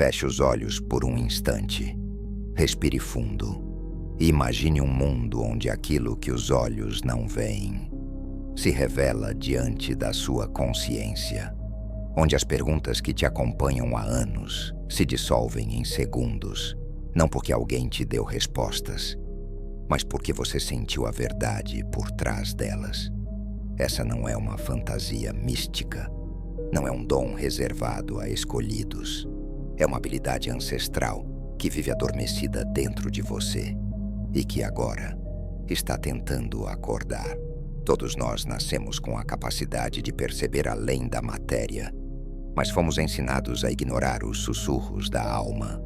Feche os olhos por um instante. Respire fundo e imagine um mundo onde aquilo que os olhos não veem se revela diante da sua consciência, onde as perguntas que te acompanham há anos se dissolvem em segundos, não porque alguém te deu respostas, mas porque você sentiu a verdade por trás delas. Essa não é uma fantasia mística, não é um dom reservado a escolhidos. É uma habilidade ancestral que vive adormecida dentro de você e que agora está tentando acordar. Todos nós nascemos com a capacidade de perceber além da matéria, mas fomos ensinados a ignorar os sussurros da alma.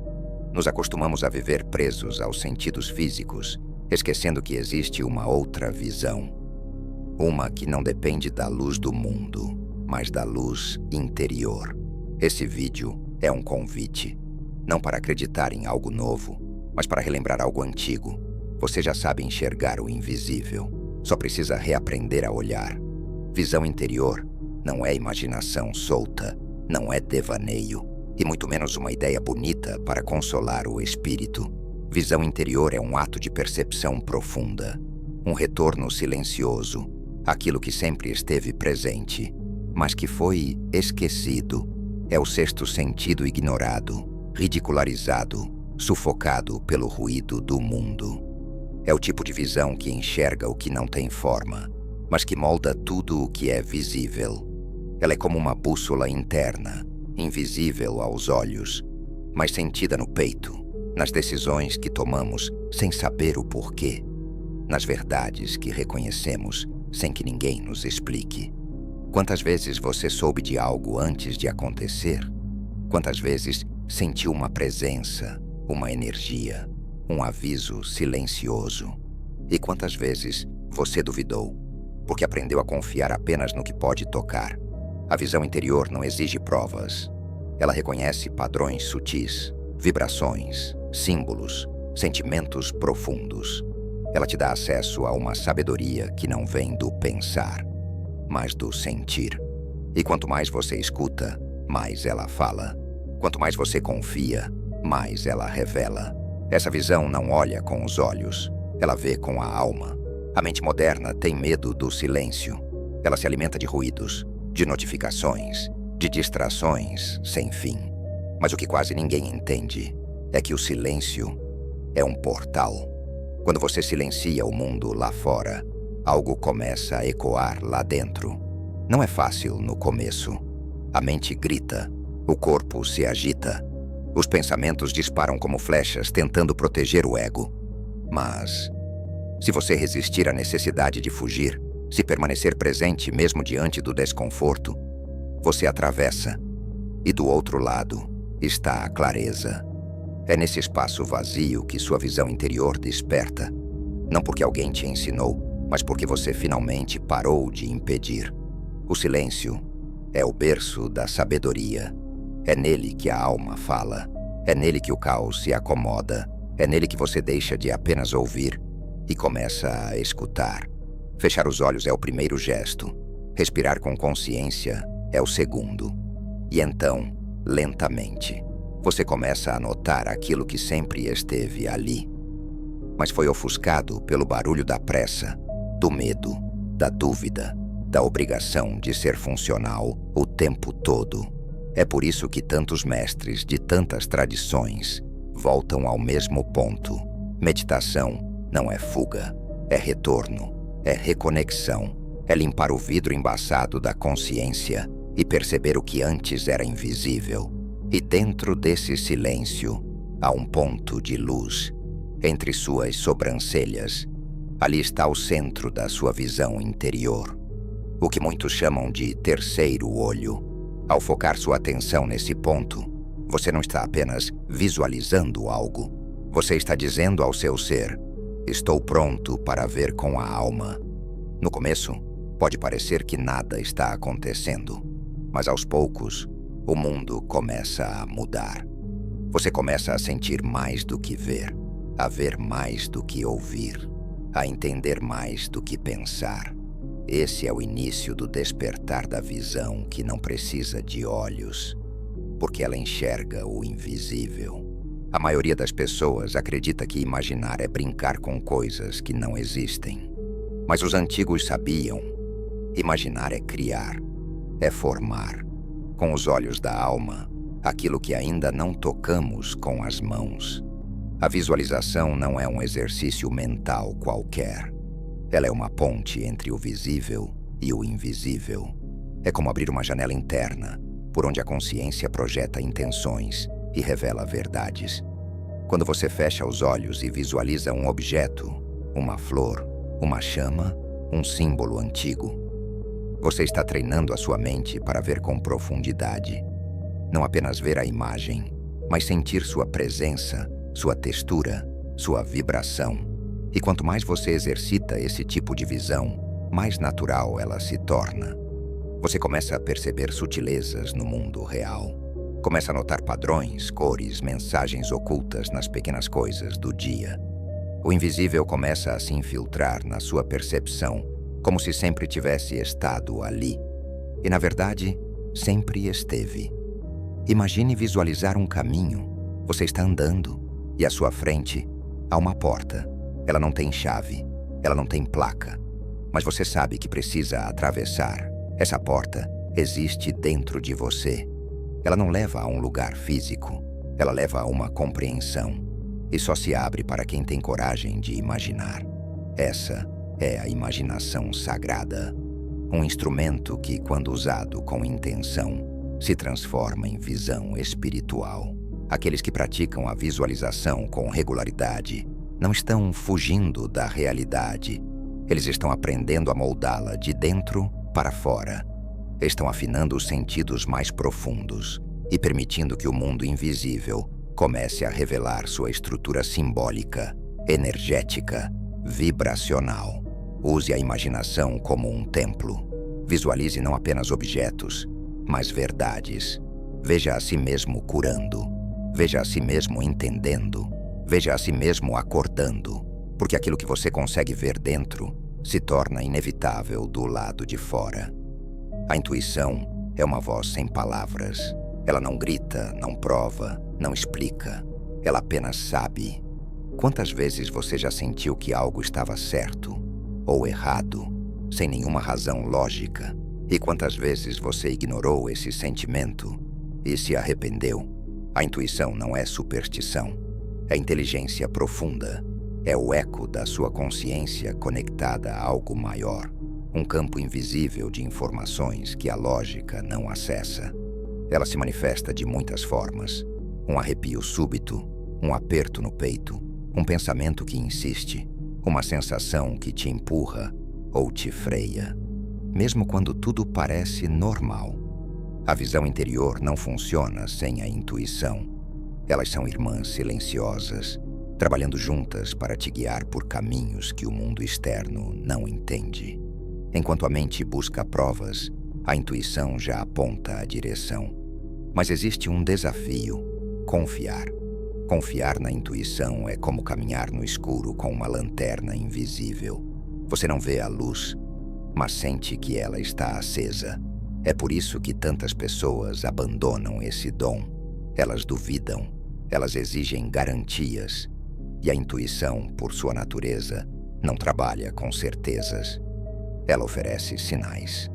Nos acostumamos a viver presos aos sentidos físicos, esquecendo que existe uma outra visão. Uma que não depende da luz do mundo, mas da luz interior. Esse vídeo é um convite, não para acreditar em algo novo, mas para relembrar algo antigo. Você já sabe enxergar o invisível, só precisa reaprender a olhar. Visão interior não é imaginação solta, não é devaneio, e muito menos uma ideia bonita para consolar o espírito. Visão interior é um ato de percepção profunda, um retorno silencioso, aquilo que sempre esteve presente, mas que foi esquecido. É o sexto sentido ignorado, ridicularizado, sufocado pelo ruído do mundo. É o tipo de visão que enxerga o que não tem forma, mas que molda tudo o que é visível. Ela é como uma bússola interna, invisível aos olhos, mas sentida no peito, nas decisões que tomamos sem saber o porquê, nas verdades que reconhecemos sem que ninguém nos explique. Quantas vezes você soube de algo antes de acontecer? Quantas vezes sentiu uma presença, uma energia, um aviso silencioso? E quantas vezes você duvidou, porque aprendeu a confiar apenas no que pode tocar? A visão interior não exige provas. Ela reconhece padrões sutis, vibrações, símbolos, sentimentos profundos. Ela te dá acesso a uma sabedoria que não vem do pensar, mas do sentir. E quanto mais você escuta, mais ela fala. Quanto mais você confia, mais ela revela. Essa visão não olha com os olhos, ela vê com a alma. A mente moderna tem medo do silêncio. Ela se alimenta de ruídos, de notificações, de distrações sem fim. Mas o que quase ninguém entende é que o silêncio é um portal. Quando você silencia o mundo lá fora, algo começa a ecoar lá dentro. Não é fácil no começo. A mente grita, o corpo se agita, os pensamentos disparam como flechas tentando proteger o ego. Mas, se você resistir à necessidade de fugir, se permanecer presente mesmo diante do desconforto, você atravessa, e do outro lado está a clareza. É nesse espaço vazio que sua visão interior desperta, não porque alguém te ensinou, mas porque você finalmente parou de impedir. O silêncio é o berço da sabedoria. É nele que a alma fala. É nele que o caos se acomoda. É nele que você deixa de apenas ouvir e começa a escutar. Fechar os olhos é o primeiro gesto. Respirar com consciência é o segundo. E então, lentamente, você começa a notar aquilo que sempre esteve ali, mas foi ofuscado pelo barulho da pressa, do medo, da dúvida, da obrigação de ser funcional o tempo todo. É por isso que tantos mestres de tantas tradições voltam ao mesmo ponto. Meditação não é fuga, é retorno, é reconexão, é limpar o vidro embaçado da consciência e perceber o que antes era invisível. E dentro desse silêncio há um ponto de luz, entre suas sobrancelhas. Ali está o centro da sua visão interior, o que muitos chamam de terceiro olho. Ao focar sua atenção nesse ponto, você não está apenas visualizando algo, você está dizendo ao seu ser: estou pronto para ver com a alma. No começo, pode parecer que nada está acontecendo, mas aos poucos, o mundo começa a mudar. Você começa a sentir mais do que ver, a ver mais do que ouvir, a entender mais do que pensar. Esse é o início do despertar da visão que não precisa de olhos. porque ela enxerga o invisível. A maioria das pessoas acredita que imaginar é brincar com coisas que não existem. Mas os antigos sabiam: imaginar é criar, é formar, com os olhos da alma, aquilo que ainda não tocamos com as mãos. A visualização não é um exercício mental qualquer. Ela é uma ponte entre o visível e o invisível. É como abrir uma janela interna, por onde a consciência projeta intenções e revela verdades. Quando você fecha os olhos e visualiza um objeto, uma flor, uma chama, um símbolo antigo, você está treinando a sua mente para ver com profundidade. Não apenas ver a imagem, mas sentir sua presença, sua textura, sua vibração. E quanto mais você exercita esse tipo de visão, mais natural ela se torna. Você começa a perceber sutilezas no mundo real. Começa a notar padrões, cores, mensagens ocultas nas pequenas coisas do dia. O invisível começa a se infiltrar na sua percepção, como se sempre tivesse estado ali. E, na verdade, sempre esteve. Imagine visualizar um caminho. Você está andando e à sua frente há uma porta. Ela não tem chave, ela não tem placa, mas você sabe que precisa atravessar. Essa porta existe dentro de você. Ela não leva a um lugar físico, ela leva a uma compreensão. E só se abre para quem tem coragem de imaginar. Essa é a imaginação sagrada. Um instrumento que, quando usado com intenção, se transforma em visão espiritual. Aqueles que praticam a visualização com regularidade não estão fugindo da realidade. Eles estão aprendendo a moldá-la de dentro para fora. Estão afinando os sentidos mais profundos e permitindo que o mundo invisível comece a revelar sua estrutura simbólica, energética, vibracional. Use a imaginação como um templo. Visualize não apenas objetos, mas verdades. Veja a si mesmo curando. Veja a si mesmo entendendo. Veja a si mesmo acordando. Porque aquilo que você consegue ver dentro se torna inevitável do lado de fora. A intuição é uma voz sem palavras. Ela não grita, não prova, não explica. Ela apenas sabe. Quantas vezes você já sentiu que algo estava certo ou errado, sem nenhuma razão lógica? E quantas vezes você ignorou esse sentimento e se arrependeu? A intuição não é superstição. É inteligência profunda. É o eco da sua consciência conectada a algo maior. Um campo invisível de informações que a lógica não acessa. Ela se manifesta de muitas formas. Um arrepio súbito, um aperto no peito, um pensamento que insiste, uma sensação que te empurra ou te freia. Mesmo quando tudo parece normal. A visão interior não funciona sem a intuição. Elas são irmãs silenciosas, trabalhando juntas para te guiar por caminhos que o mundo externo não entende. Enquanto a mente busca provas, a intuição já aponta a direção. Mas existe um desafio: confiar. Confiar na intuição é como caminhar no escuro com uma lanterna invisível. Você não vê a luz, mas sente que ela está acesa. É por isso que tantas pessoas abandonam esse dom. Elas duvidam, elas exigem garantias. E a intuição, por sua natureza, não trabalha com certezas. Ela oferece sinais.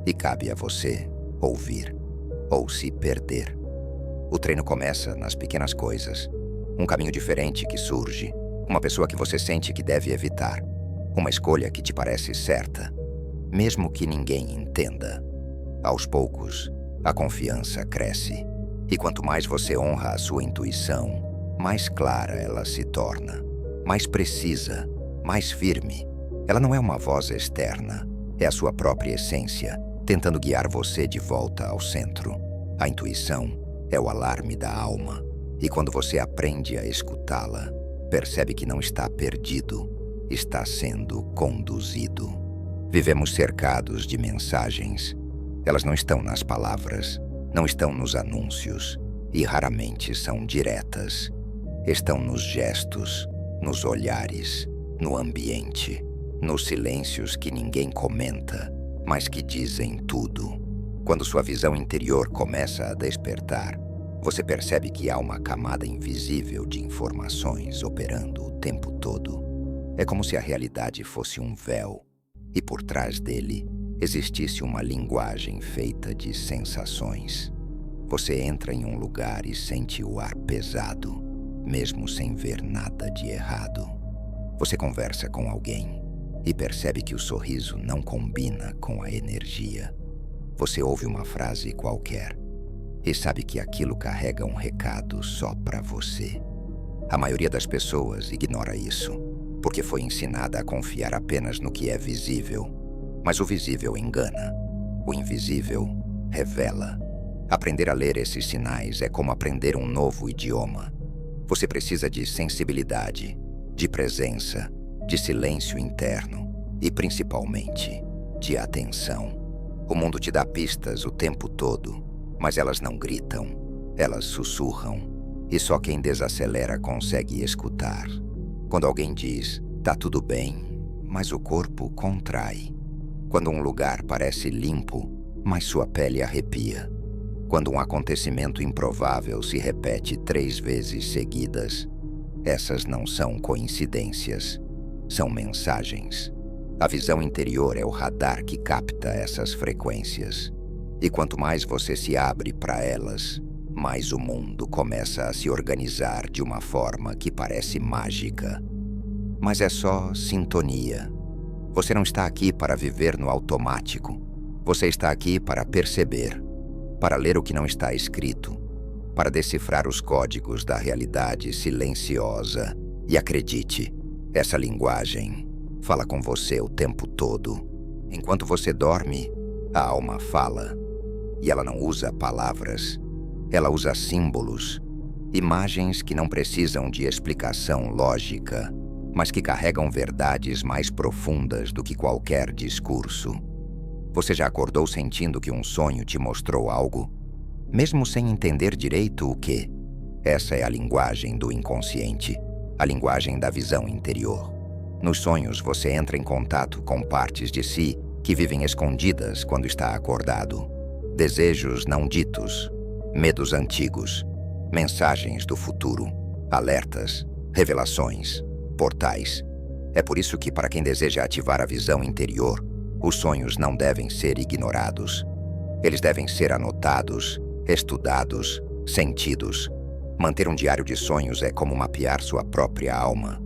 E cabe a você ouvir ou se perder. O treino começa nas pequenas coisas. Um caminho diferente que surge. Uma pessoa que você sente que deve evitar. Uma escolha que te parece certa, mesmo que ninguém entenda. Aos poucos, a confiança cresce. E quanto mais você honra a sua intuição, mais clara ela se torna. Mais precisa, mais firme. Ela não é uma voz externa. É a sua própria essência, tentando guiar você de volta ao centro. A intuição é o alarme da alma. E quando você aprende a escutá-la, percebe que não está perdido, está sendo conduzido. Vivemos cercados de mensagens. Elas não estão nas palavras, não estão nos anúncios e raramente são diretas. Estão nos gestos, nos olhares, no ambiente, nos silêncios que ninguém comenta, mas que dizem tudo. Quando sua visão interior começa a despertar, Você percebe que há uma camada invisível de informações operando o tempo todo. É como se a realidade fosse um véu e por trás dele existisse uma linguagem feita de sensações. Você entra em um lugar e sente o ar pesado, mesmo sem ver nada de errado. Você conversa com alguém e percebe que o sorriso não combina com a energia. Você ouve uma frase qualquer e sabe que aquilo carrega um recado só para você. A maioria das pessoas ignora isso, porque foi ensinada a confiar apenas no que é visível. Mas o visível engana. O invisível revela. Aprender a ler esses sinais é como aprender um novo idioma. Você precisa de sensibilidade, de presença, de silêncio interno e, principalmente, de atenção. O mundo te dá pistas o tempo todo, mas elas não gritam, elas sussurram. E só quem desacelera consegue escutar. Quando alguém diz, tá tudo bem, mas o corpo contrai. Quando um lugar parece limpo, mas sua pele arrepia. Quando um acontecimento improvável se repete 3 vezes seguidas, essas não são coincidências, são mensagens. A visão interior é o radar que capta essas frequências. E quanto mais você se abre para elas, mais o mundo começa a se organizar de uma forma que parece mágica. Mas é só sintonia. Você não está aqui para viver no automático. Você está aqui para perceber, para ler o que não está escrito, para decifrar os códigos da realidade silenciosa. E acredite, essa linguagem fala com você o tempo todo. Enquanto você dorme, a alma fala. E ela não usa palavras. Ela usa símbolos, imagens que não precisam de explicação lógica, mas que carregam verdades mais profundas do que qualquer discurso. Você já acordou sentindo que um sonho te mostrou algo? Mesmo sem entender direito o que? Essa é a linguagem do inconsciente, a linguagem da visão interior. Nos sonhos, você entra em contato com partes de si que vivem escondidas quando está acordado. Desejos não ditos, medos antigos, mensagens do futuro, alertas, revelações, portais. É por isso que, para quem deseja ativar a visão interior, os sonhos não devem ser ignorados. Eles devem ser anotados, estudados, sentidos. Manter um diário de sonhos é como mapear sua própria alma.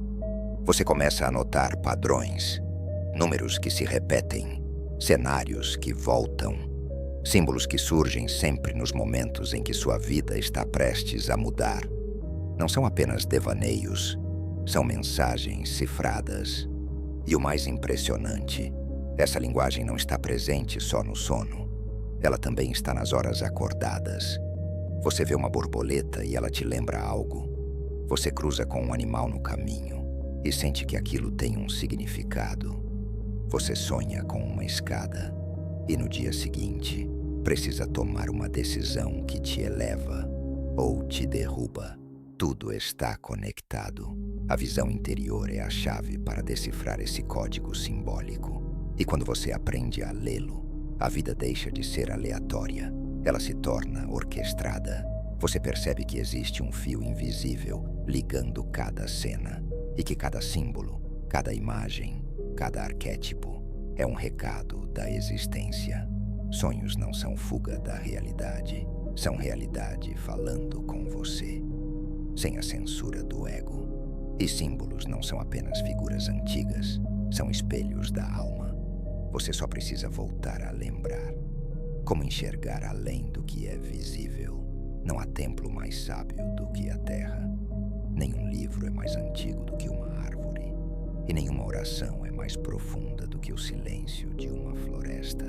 Você começa a notar padrões, números que se repetem, cenários que voltam, símbolos que surgem sempre nos momentos em que sua vida está prestes a mudar. Não são apenas devaneios, são mensagens cifradas. E o mais impressionante, essa linguagem não está presente só no sono. Ela também está nas horas acordadas. Você vê uma borboleta e ela te lembra algo. Você cruza com um animal no caminho e sente que aquilo tem um significado. Você sonha com uma escada e no dia seguinte precisa tomar uma decisão que te eleva ou te derruba. Tudo está conectado. A visão interior é a chave para decifrar esse código simbólico. E quando você aprende a lê-lo, a vida deixa de ser aleatória. Ela se torna orquestrada. Você percebe que existe um fio invisível ligando cada cena e que cada símbolo, cada imagem, cada arquétipo é um recado da existência. Sonhos não são fuga da realidade, são realidade falando com você, sem a censura do ego. E símbolos não são apenas figuras antigas, são espelhos da alma. Você só precisa voltar a lembrar. Como enxergar além do que é visível? Não há templo mais sábio do que a terra. Nenhum livro é mais antigo do que uma árvore. E nenhuma oração é mais profunda do que o silêncio de uma floresta.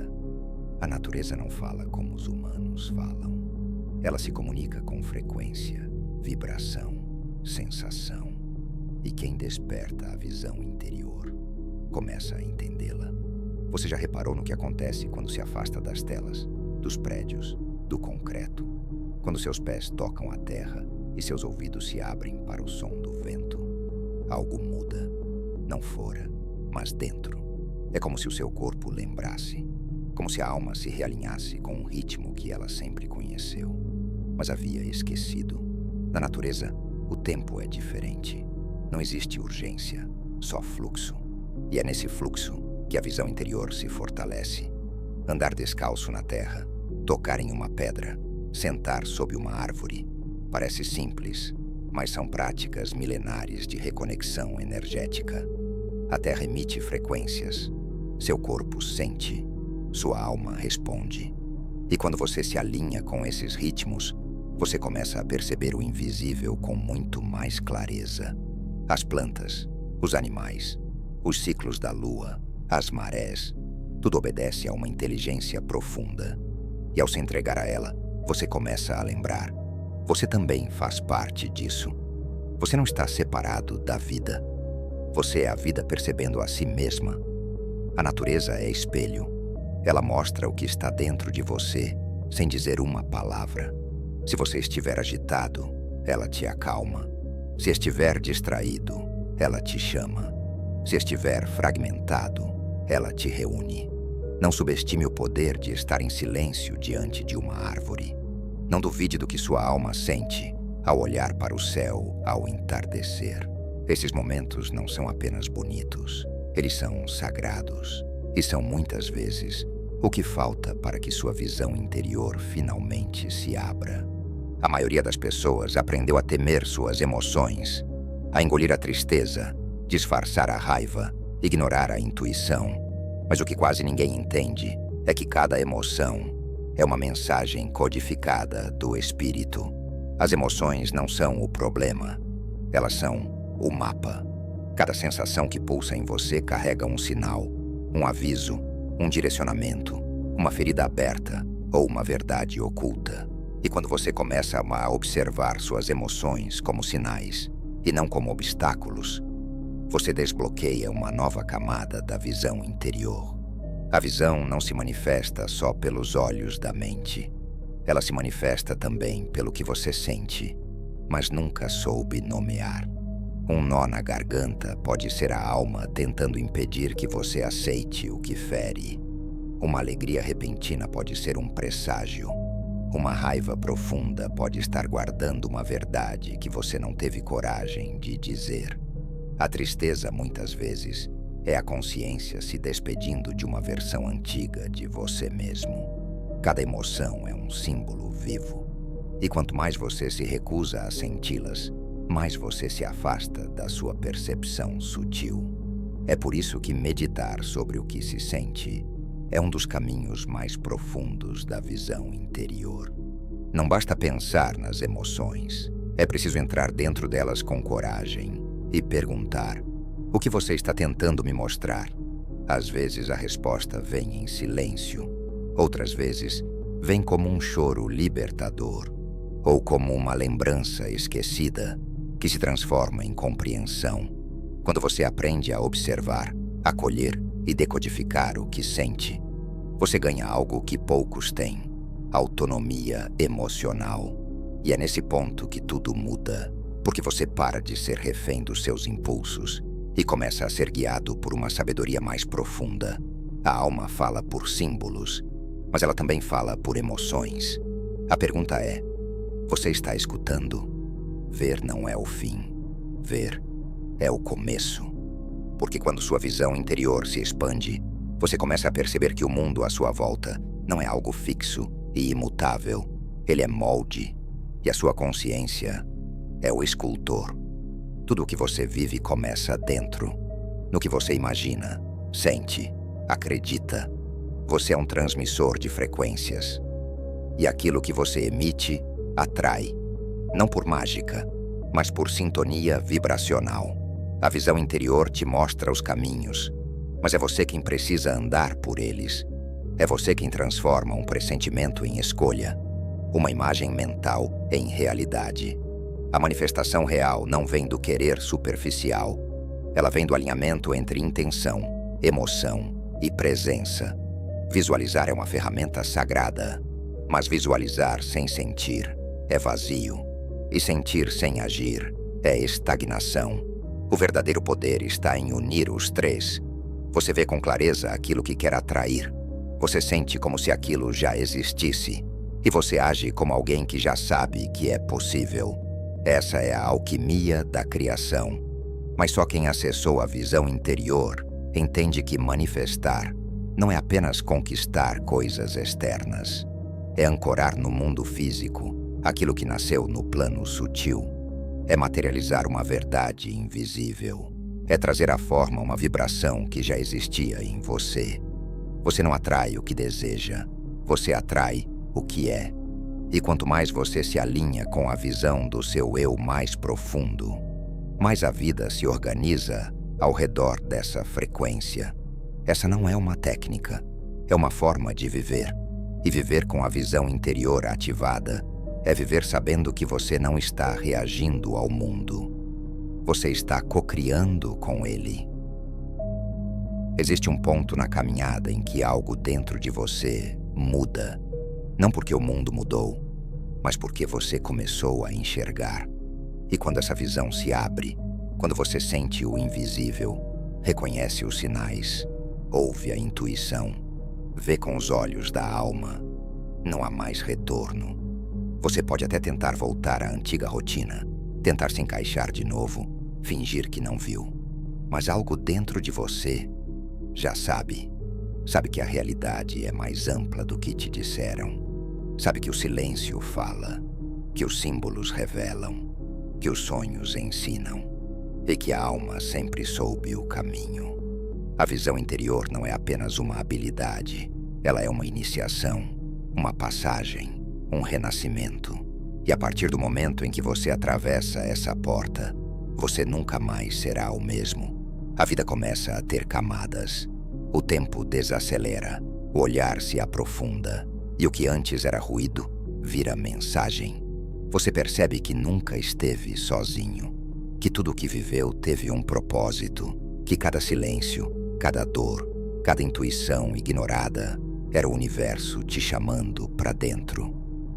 A natureza não fala como os humanos falam. Ela se comunica com frequência, vibração, sensação. E quem desperta a visão interior começa a entendê-la. Você já reparou no que acontece quando se afasta das telas, dos prédios, do concreto? Quando seus pés tocam a terra e seus ouvidos se abrem para o som do vento? Algo muda, não fora, mas dentro. É como se o seu corpo lembrasse, como se a alma se realinhasse com um ritmo que ela sempre conheceu. mas havia esquecido. Na natureza, o tempo é diferente. Não existe urgência, só fluxo. E é nesse fluxo que a visão interior se fortalece. Andar descalço na terra, tocar em uma pedra, sentar sob uma árvore. Parece simples, mas são práticas milenares de reconexão energética. A terra emite frequências. Seu corpo sente, sua alma responde. E quando você se alinha com esses ritmos, você começa a perceber o invisível com muito mais clareza. As plantas, os animais, os ciclos da lua, as marés, tudo obedece a uma inteligência profunda. E ao se entregar a ela, você começa a lembrar. Você também faz parte disso. Você não está separado da vida. Você é a vida percebendo a si mesma. A natureza é espelho. Ela mostra o que está dentro de você, sem dizer uma palavra. Se você estiver agitado, ela te acalma. Se estiver distraído, ela te chama. Se estiver fragmentado, ela te reúne. Não subestime o poder de estar em silêncio diante de uma árvore. Não duvide do que sua alma sente ao olhar para o céu ao entardecer. Esses momentos não são apenas bonitos, eles são sagrados e são muitas vezes o que falta para que sua visão interior finalmente se abra. A maioria das pessoas aprendeu a temer suas emoções, a engolir a tristeza, disfarçar a raiva, ignorar a intuição. Mas o que quase ninguém entende é que cada emoção é uma mensagem codificada do espírito. As emoções não são o problema, elas são o mapa. Cada sensação que pulsa em você carrega um sinal, um aviso, um direcionamento, uma ferida aberta ou uma verdade oculta. E quando você começa a observar suas emoções como sinais e não como obstáculos, você desbloqueia uma nova camada da visão interior. A visão não se manifesta só pelos olhos da mente. Ela se manifesta também pelo que você sente, mas nunca soube nomear. Um nó na garganta pode ser a alma tentando impedir que você aceite o que fere. Uma alegria repentina pode ser um presságio. Uma raiva profunda pode estar guardando uma verdade que você não teve coragem de dizer. A tristeza, muitas vezes, é a consciência se despedindo de uma versão antiga de você mesmo. Cada emoção é um símbolo vivo. E quanto mais você se recusa a senti-las, mais você se afasta da sua percepção sutil. É por isso que meditar sobre o que se sente é um dos caminhos mais profundos da visão interior. Não basta pensar nas emoções, é preciso entrar dentro delas com coragem e perguntar: o que você está tentando me mostrar? Às vezes a resposta vem em silêncio, outras vezes vem como um choro libertador, ou como uma lembrança esquecida que se transforma em compreensão. Quando você aprende a observar, acolher e decodificar o que sente, você ganha algo que poucos têm: autonomia emocional. E é nesse ponto que tudo muda, porque você para de ser refém dos seus impulsos e começa a ser guiado por uma sabedoria mais profunda. A alma fala por símbolos, mas ela também fala por emoções. A pergunta é: você está escutando? Ver não é o fim. Ver é o começo. Porque quando sua visão interior se expande, você começa a perceber que o mundo à sua volta não é algo fixo e imutável. Ele é molde, e a sua consciência é o escultor. Tudo o que você vive começa dentro, no que você imagina, sente, acredita. Você é um transmissor de frequências. E aquilo que você emite, atrai. Não por mágica, mas por sintonia vibracional. A visão interior te mostra os caminhos, mas é você quem precisa andar por eles. É você quem transforma um pressentimento em escolha, uma imagem mental em realidade. A manifestação real não vem do querer superficial. Ela vem do alinhamento entre intenção, emoção e presença. Visualizar é uma ferramenta sagrada, mas visualizar sem sentir é vazio. E sentir sem agir é estagnação. O verdadeiro poder está em unir os três. Você vê com clareza aquilo que quer atrair. Você sente como se aquilo já existisse. E você age como alguém que já sabe que é possível. Essa é a alquimia da criação. Mas só quem acessou a visão interior entende que manifestar não é apenas conquistar coisas externas. É ancorar no mundo físico aquilo que nasceu no plano sutil. É materializar uma verdade invisível. É trazer à forma uma vibração que já existia em você. Você não atrai o que deseja, você atrai o que é. E quanto mais você se alinha com a visão do seu eu mais profundo, mais a vida se organiza ao redor dessa frequência. Essa não é uma técnica, é uma forma de viver. E viver com a visão interior ativada é viver sabendo que você não está reagindo ao mundo. Você está cocriando com ele. Existe um ponto na caminhada em que algo dentro de você muda. Não porque o mundo mudou, mas porque você começou a enxergar. E quando essa visão se abre, quando você sente o invisível, reconhece os sinais, ouve a intuição, vê com os olhos da alma, não há mais retorno. Você pode até tentar voltar à antiga rotina, tentar se encaixar de novo, fingir que não viu. Mas algo dentro de você já sabe. Sabe que a realidade é mais ampla do que te disseram. Sabe que o silêncio fala, que os símbolos revelam, que os sonhos ensinam e que a alma sempre soube o caminho. A visão interior não é apenas uma habilidade, ela é uma iniciação, uma passagem, um renascimento. E a partir do momento em que você atravessa essa porta, você nunca mais será o mesmo. A vida começa a ter camadas. O tempo desacelera, o olhar se aprofunda, e o que antes era ruído vira mensagem. Você percebe que nunca esteve sozinho, que tudo o que viveu teve um propósito, que cada silêncio, cada dor, cada intuição ignorada era o universo te chamando para dentro.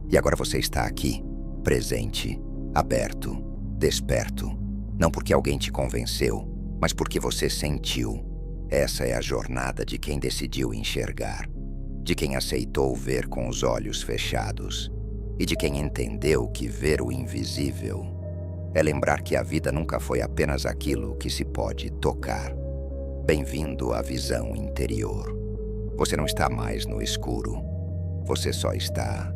E agora você está aqui, presente, aberto, desperto, não porque alguém te convenceu, mas porque você sentiu. Essa é a jornada de quem decidiu enxergar, de quem aceitou ver com os olhos fechados e de quem entendeu que ver o invisível é lembrar que a vida nunca foi apenas aquilo que se pode tocar. Bem-vindo à visão interior. Você não está mais no escuro, você só está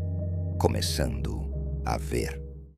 começando a ver.